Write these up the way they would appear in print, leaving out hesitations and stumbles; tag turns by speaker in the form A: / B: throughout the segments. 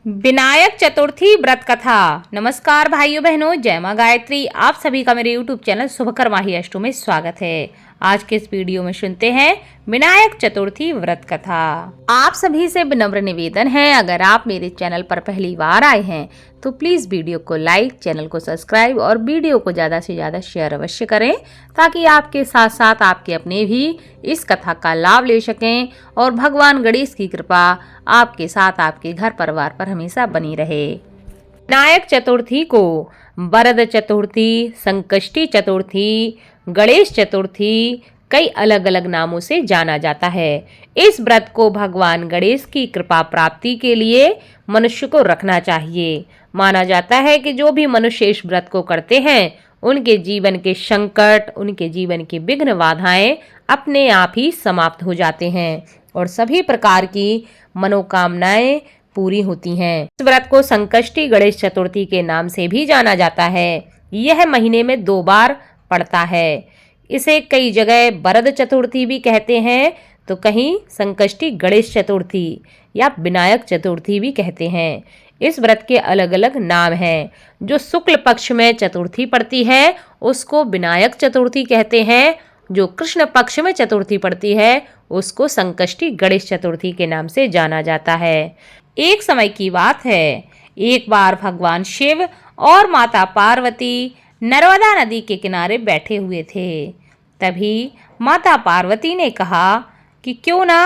A: विनायक चतुर्थी व्रत कथा। नमस्कार भाइयों बहनों, जय मां गायत्री। आप सभी का मेरे YouTube चैनल शुभकर्मा ही अष्टो में स्वागत है। आज के इस वीडियो में सुनते हैं विनायक चतुर्थी व्रत कथा। आप सभी से विनम्र निवेदन है, अगर आप मेरे चैनल पर पहली बार आए हैं तो प्लीज़ वीडियो को लाइक, चैनल को सब्सक्राइब और वीडियो को ज़्यादा से ज़्यादा शेयर अवश्य करें, ताकि आपके साथ साथ आपके अपने भी इस कथा का लाभ ले सकें और भगवान गणेश की कृपा आपके साथ आपके घर परिवार पर हमेशा बनी रहे। विनायक चतुर्थी को वरद चतुर्थी, संकष्टी चतुर्थी, गणेश चतुर्थी कई अलग अलग नामों से जाना जाता है। इस व्रत को भगवान गणेश की कृपा प्राप्ति के लिए मनुष्य को रखना चाहिए। माना जाता है कि जो भी मनुष्य इस व्रत को करते हैं उनके जीवन के संकट, उनके जीवन की विघ्न बाधाएं अपने आप ही समाप्त हो जाते हैं और सभी प्रकार की मनोकामनाएं पूरी होती हैं। इस व्रत को संकष्टी गणेश चतुर्थी के नाम से भी जाना जाता है। यह महीने में 2 बार पड़ता है। इसे कई जगह वरद चतुर्थी भी कहते हैं तो कहीं संकष्टी गणेश चतुर्थी या विनायक चतुर्थी भी कहते हैं। इस व्रत के अलग अलग नाम हैं। जो शुक्ल पक्ष में चतुर्थी पड़ती है उसको विनायक चतुर्थी कहते हैं। जो कृष्ण पक्ष में चतुर्थी पड़ती है उसको संकष्टी गणेश चतुर्थी के नाम से जाना जाता है। एक समय की बात है, एक बार भगवान शिव और माता पार्वती नर्मदा नदी के किनारे बैठे हुए थे। तभी माता पार्वती ने कहा कि क्यों ना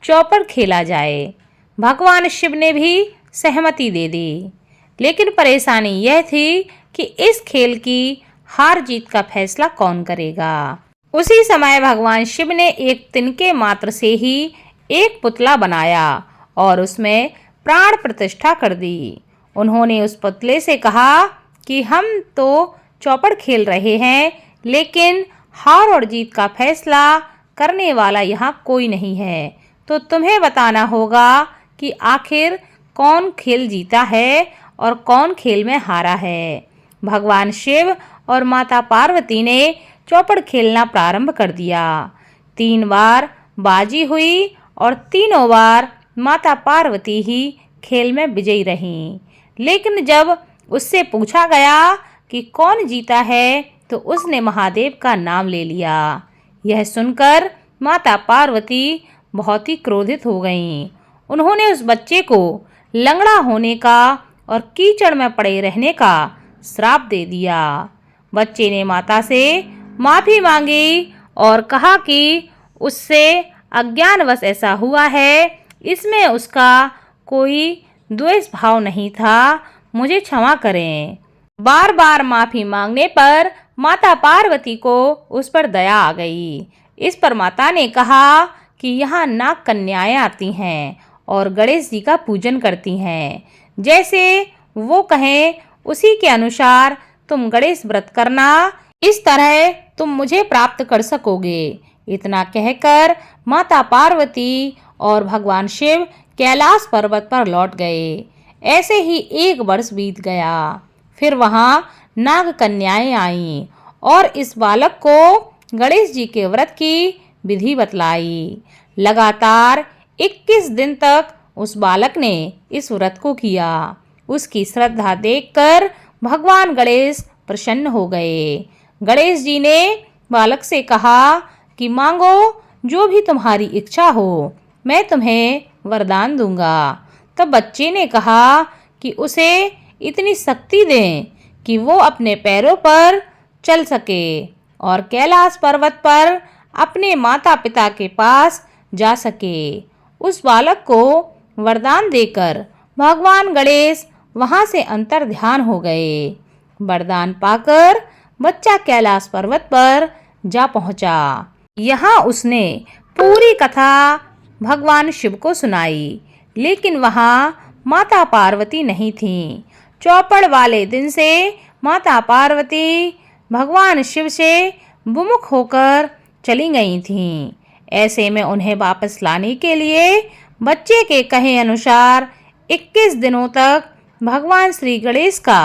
A: चौपड़ खेला जाए। भगवान शिव ने भी सहमति दे दी, लेकिन परेशानी यह थी कि इस खेल की हार जीत का फैसला कौन करेगा। उसी समय भगवान शिव ने एक तिनके मात्र से ही एक पुतला बनाया और उसमें प्राण प्रतिष्ठा कर दी। उन्होंने उस पुतले से कहा कि हम तो चौपड़ खेल रहे हैं, लेकिन हार और जीत का फैसला करने वाला यहाँ कोई नहीं है, तो तुम्हें बताना होगा कि आखिर कौन खेल जीता है और कौन खेल में हारा है। भगवान शिव और माता पार्वती ने चौपड़ खेलना प्रारंभ कर दिया। 3 बार बाजी हुई और तीनों बार माता पार्वती ही खेल में विजयी रहीं। लेकिन जब उससे पूछा गया कि कौन जीता है तो उसने महादेव का नाम ले लिया। यह सुनकर माता पार्वती बहुत ही क्रोधित हो गईं। उन्होंने उस बच्चे को लंगड़ा होने का और कीचड़ में पड़े रहने का श्राप दे दिया। बच्चे ने माता से माफी मांगी और कहा कि उससे अज्ञानवश ऐसा हुआ है, इसमें उसका कोई द्वेष भाव नहीं था, मुझे क्षमा करें। बार बार माफी मांगने पर माता पार्वती को उस पर दया आ गई। इस पर माता ने कहा कि यहाँ नाग कन्याएं आती हैं और गणेश जी का पूजन करती हैं। जैसे वो कहें उसी के अनुसार तुम गणेश व्रत करना, इस तरह तुम मुझे प्राप्त कर सकोगे। इतना कहकर माता पार्वती और भगवान शिव कैलाश पर्वत पर लौट गए। ऐसे ही 1 वर्ष बीत गया। फिर वहाँ नाग कन्याएं आईं और इस बालक को गणेश जी के व्रत की विधि बतलाई। लगातार 21 दिन तक उस बालक ने इस व्रत को किया। उसकी श्रद्धा देखकर भगवान गणेश प्रसन्न हो गए। गणेश जी ने बालक से कहा कि मांगो, जो भी तुम्हारी इच्छा हो मैं तुम्हें वरदान दूंगा। तब बच्चे ने कहा कि उसे इतनी शक्ति दें कि वो अपने पैरों पर चल सके और कैलाश पर्वत पर अपने माता पिता के पास जा सके। उस बालक को वरदान देकर भगवान गणेश वहां से अंतर ध्यान हो गए। वरदान पाकर बच्चा कैलाश पर्वत पर जा पहुंचा। यहाँ उसने पूरी कथा भगवान शिव को सुनाई, लेकिन वहाँ माता पार्वती नहीं थी। चौपड़ वाले दिन से माता पार्वती भगवान शिव से विमुख होकर चली गई थीं। ऐसे में उन्हें वापस लाने के लिए बच्चे के कहे अनुसार 21 दिनों तक भगवान श्री गणेश का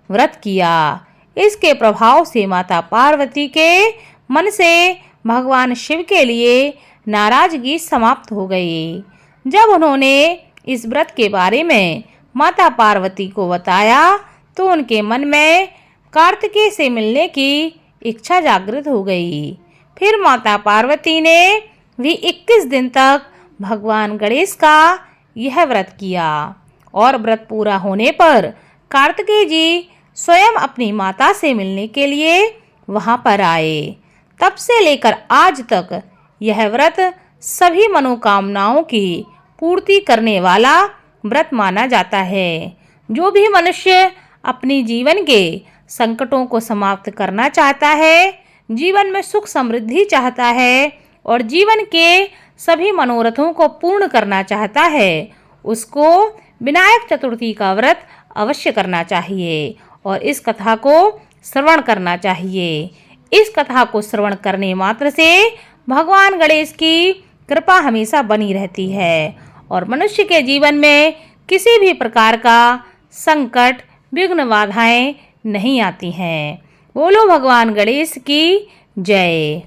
A: व्रत किया। इसके प्रभाव से माता पार्वती के मन से भगवान शिव के लिए नाराजगी समाप्त हो गई। जब उन्होंने इस व्रत के बारे में माता पार्वती को बताया तो उनके मन में कार्तिकेय से मिलने की इच्छा जागृत हो गई। फिर माता पार्वती ने भी 21 दिन तक भगवान गणेश का यह व्रत किया और व्रत पूरा होने पर कार्तिकेय जी स्वयं अपनी माता से मिलने के लिए वहां पर आए। तब से लेकर आज तक यह व्रत सभी मनोकामनाओं की पूर्ति करने वाला व्रत माना जाता है। जो भी मनुष्य अपनी जीवन के संकटों को समाप्त करना चाहता है, जीवन में सुख समृद्धि चाहता है और जीवन के सभी मनोरथों को पूर्ण करना चाहता है, उसको विनायक चतुर्थी का व्रत अवश्य करना चाहिए और इस कथा को श्रवण करना चाहिए। इस कथा को श्रवण करने मात्र से भगवान गणेश की कृपा हमेशा बनी रहती है और मनुष्य के जीवन में किसी भी प्रकार का संकट, विघ्न, बाधाएं नहीं आती हैं। बोलो भगवान गणेश की जय।